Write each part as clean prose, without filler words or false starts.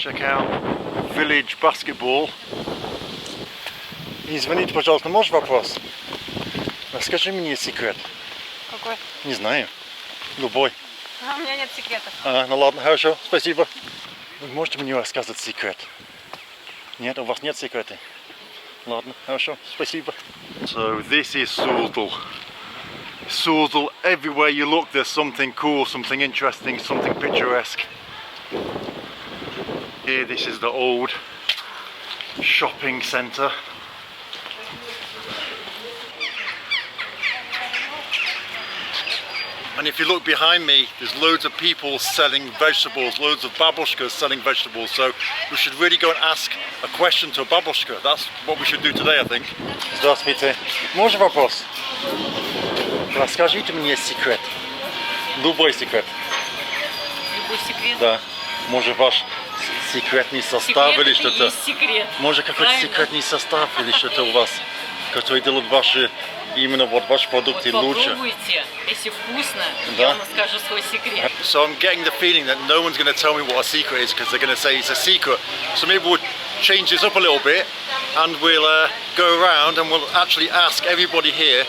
Check out village basketball. Извините, пожалуйста, можешь вопрос? Расскажи мне секрет. Какой? Не знаю. Любой. У меня нет секретов. Ну ладно, хорошо, спасибо. Вы можете мне рассказать секрет? Нет, у вас нет секрета? Ладно, хорошо, спасибо. So this is Suzdal. Suzdal, everywhere you look there's something cool, something interesting, something picturesque. Here this is the old shopping centre. And if you look behind me, there's loads of people selling vegetables, loads of babushkas selling vegetables. So we should really go and ask a question to a babushka. That's what we should do today, I think. Здравствуйте. Можно вопрос? Расскажите мне секрет. Любой секрет. Любой секрет? Да. Может ваш секретный состав или что-то? Есть секрет. Может какой-то секретный состав или что-то у вас, который делает ваши именно вот ваши продукты вот лучше. Попробуйте, если вкусно, Да. я вам скажу свой секрет. So I'm getting the feeling that no one's going to tell me what a secret is because they're going to say it's a secret. So maybe we'll change this up a little bit and we'll go around and we'll actually ask everybody here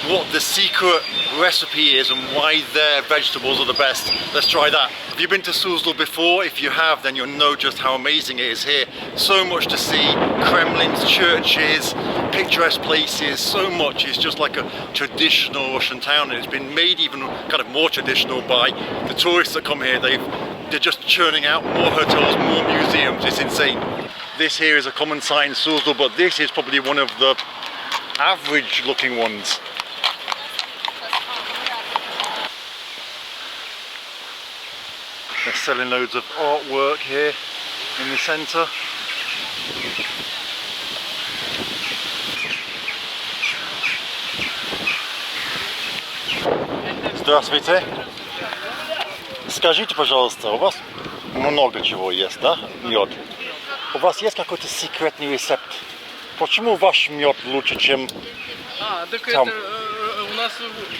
what the secret recipe is and why their vegetables are the best. Let's try that. Have you been to Suzdal before? If you have, then you'll know just how amazing it is here. So much to see, Kremlins, churches, picturesque places, so much. It's just like a traditional Russian town, and it's been made even kind of more traditional by the tourists that come here. They're just churning out more hotels, more museums. It's insane. This here is a common sight in Suzdal, but this is probably one of the average looking ones. They're selling loads of artwork here in the centre. Здравствуйте. Скажите, пожалуйста, у вас много чего есть, да? Мед. У вас есть какой-то секретный рецепт? Почему ваш мед лучше, чем Так там? это у нас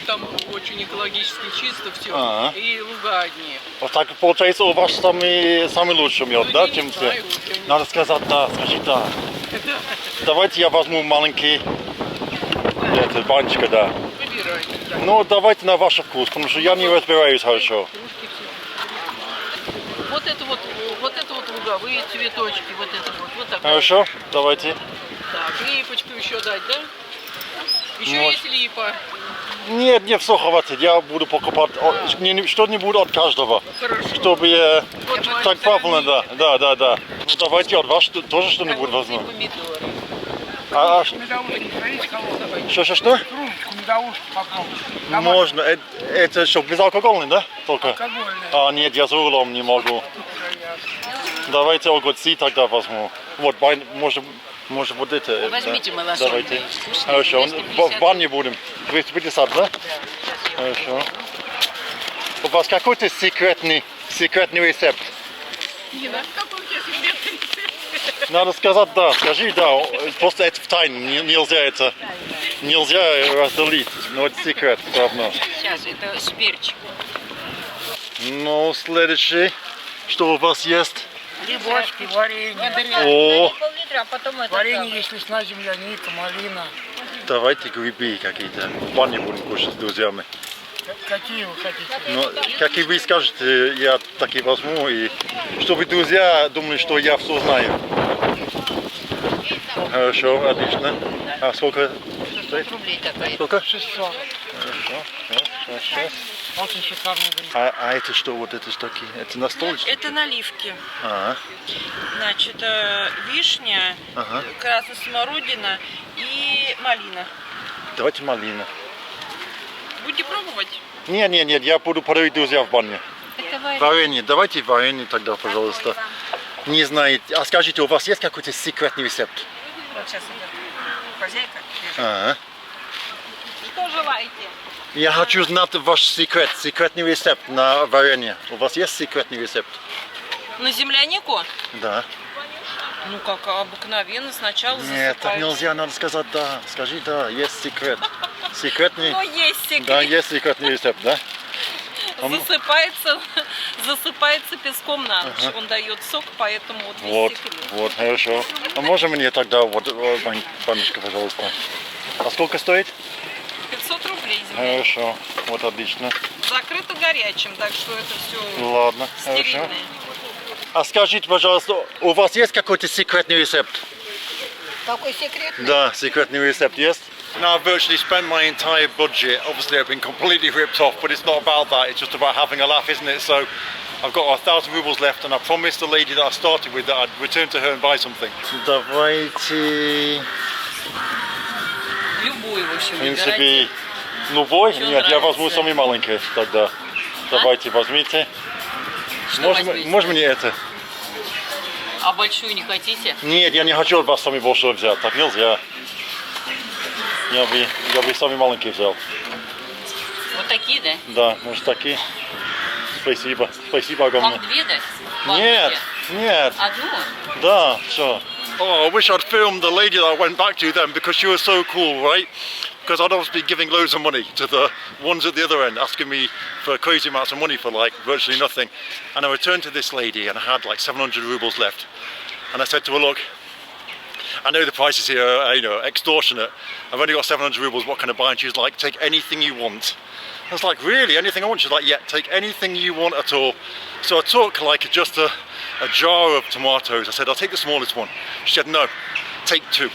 там очень экологически чисто все, и луга одни. Вот так получается у вас самый лучший мед, да? Чем все? Надо сказать да, скажи да. Давайте я возьму маленький баночка, да. Выбирайте. Ну давайте на ваш вкус, потому что я не разбираюсь хорошо. Вот это вот луговые цветочки, вот так. Хорошо, давайте. Так, липочку еще дать, да? Еще есть липа. Нет, не все хватит, я буду покупать что-нибудь от каждого. Хорошо. Чтобы Вот так правильно, да. Ну давайте от вас тоже что-нибудь возьму. Что? Можно. Это что, безалкогольный, да? Только? Алкогольный. Нет, я за рулем не могу. Давайте огурцы тогда возьму. Вот, может вот это. Возьмите малосольные. Давайте. Хорошо, в бане будем. 250, да? Хорошо. У вас какой-то секретный рецепт? Какой у тебя секретный рецепт? Надо сказать да, скажи да, просто это в тайну, нельзя разделить, но это секрет, правда. Сейчас, это с перчиком. Ну, следующее, что у вас есть? Грибочки, варенье. О, Пол-литра, а потом это Варенье есть лесная земляника, малина. давайте грибы какие-то, в бане будем кушать с друзьями. Какие вы хотите? Ну, как и вы скажете, я так и возьму, и чтобы друзья думали, что я все знаю. Хорошо, отлично. А сколько? 600 рублей такая. Сколько? 600. Хорошо, сейчас. Очень шикарный гриб. А это что, вот это такие? Это настольки? Это наливки. Ага. Значит, вишня, красная смородина и малина. Давайте малина. Будете пробовать? Нет, я буду подарить друзья в бане. Варенье. Давайте варенье тогда, пожалуйста. Не знаю. А скажите, у вас есть какой-то секретный рецепт? Вот сейчас идет хозяйка. Ага. Что желаете? Я хочу знать ваш секретный рецепт на варенье. У вас есть секретный рецепт? На землянику? Да. Ну, как обыкновенно, сначала Нет, так засыпают. нельзя, надо сказать да. Скажи да, есть секрет. Секретный? Ну, есть секрет. Да, есть секретный рецепт, да? Засыпается засыпается песком на ночь. Он дает сок, поэтому вот весь Вот, секрет. вот, хорошо. А можно мне тогда вот баночка, пожалуйста? А сколько стоит? 500 рублей земля. Хорошо, вот отлично. Закрыто горячим, так что это все Ладно, хорошо. стерильное. А скажите, пожалуйста, у вас есть какой-то секретный рецепт? Какой секрет? Да, секретный рецепт есть? Now I've virtually spent my entire budget. Obviously I've been completely ripped off, but it's not about that, it's just about having a laugh, isn't it? So I've got 1,000 rubles left and I promised the lady that I started with that I'd return to her and buy something. Давайте... Любой, в общем, В принципе, любой? Нет, я возьму самый маленький тогда. Давайте возьмите. Можно мне это? А большую не хотите? Нет, я не хочу от вас самый большой взять, так нельзя. Я бы самый маленький взял. Вот такие, да? Да, может такие. Спасибо, спасибо огромное. Вам две дать? Нет, нет, Одну? да, все. Oh, I wish I'd filmed the lady that I went back to then because she was so cool, right? Because I'd obviously be giving loads of money to the ones at the other end, asking me for crazy amounts of money for like virtually nothing. And I returned to this lady and I had like 700 rubles left. And I said to her, look, I know the prices here are, you know, extortionate. I've only got 700 rubles, what can I buy? And she was like, take anything you want. I was like, really? Anything I want? She's like, yeah, take anything you want at all. So I took like just a jar of tomatoes. I said, I'll take the smallest one. She said, no, take two.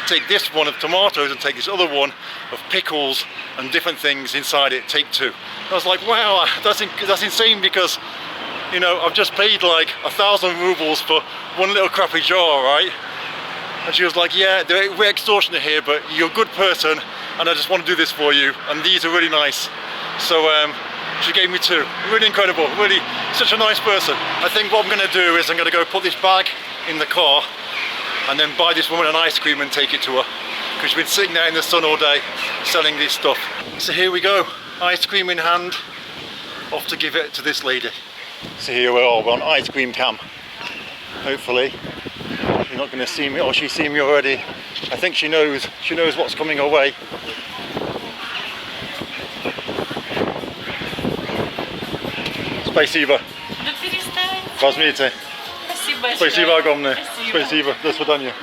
Take this one of tomatoes and take this other one of pickles and different things inside it, take two. I was like, wow, that's insane because, you know, I've just paid like 1,000 rubles for one little crappy jar, right? And she was like, yeah, we're extortionate here, but you're a good person and I just want to do this for you and these are really nice. So she gave me two. Really incredible, really such a nice person. I think what I'm going to do is I'm going to go put this bag in the car and then buy this woman an ice cream and take it to her because she's been sitting there in the sun all day selling this stuff. So here we go, ice cream in hand, off to give it to this lady. So here we are, we're on ice cream camp. Hopefully you're not going to see me, or she's seen me already. I think she knows what's coming her way. Спасибо. Да перестань. Возьмите. Спасибо большое. Спасибо огромное. Спасибо. Спасибо. До свидания.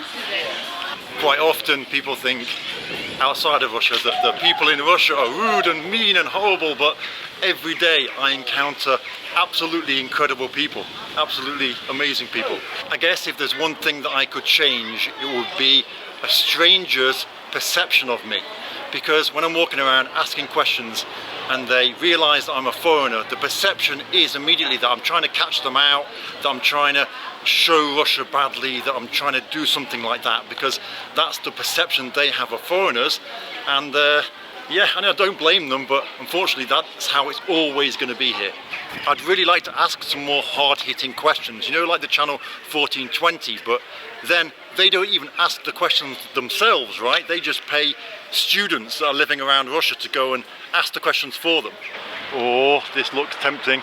Quite often people think outside of Russia that the people in Russia are rude and mean and horrible, but every day I encounter absolutely incredible people, absolutely amazing people. I guess if there's one thing that I could change, it would be a stranger's perception of me. Because when I'm walking around asking questions and they realise that I'm a foreigner, the perception is immediately that I'm trying to catch them out, that I'm trying to show Russia badly, that I'm trying to do something like that, because that's the perception they have of foreigners. And yeah, I don't blame them, but unfortunately that's how it's always going to be here. I'd really like to ask some more hard-hitting questions, you know, like the channel 1420, but then they don't even ask the questions themselves, right? They just pay students that are living around Russia to go and ask the questions for them. Oh, this looks tempting.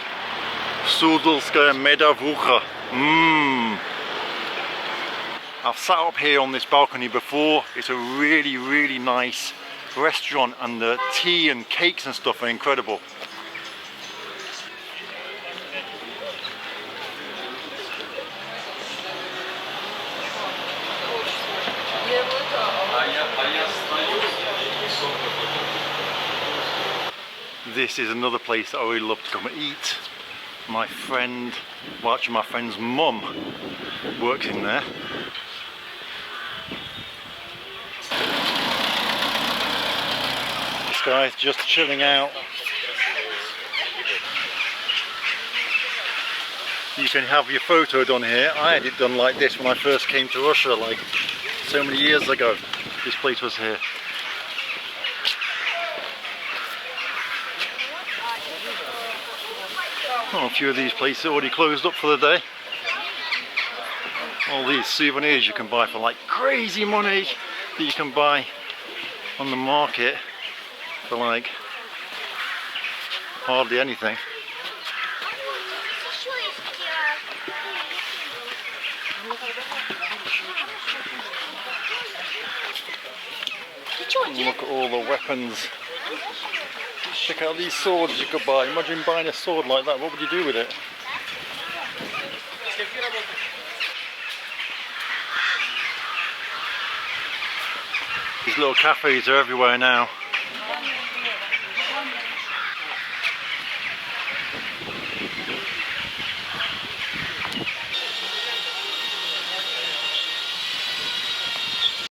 Suzdalskaya medovukha. I've sat up here on this balcony before. It's a really, really nice restaurant and the tea and cakes and stuff are incredible. This is another place that I really love to come and eat. My friend, well actually my friend's mum works in there. This guy's just chilling out. You can have your photo done here. I had it done like this when I first came to Russia, like so many years ago. This place was here. Oh, a few of these places already closed up for the day. All these souvenirs you can buy for like crazy money that you can buy on the market for like hardly anything. Look at all the weapons Check out these swords you could buy. Imagine buying a sword like that. What would you do with it? These little cafes are everywhere now.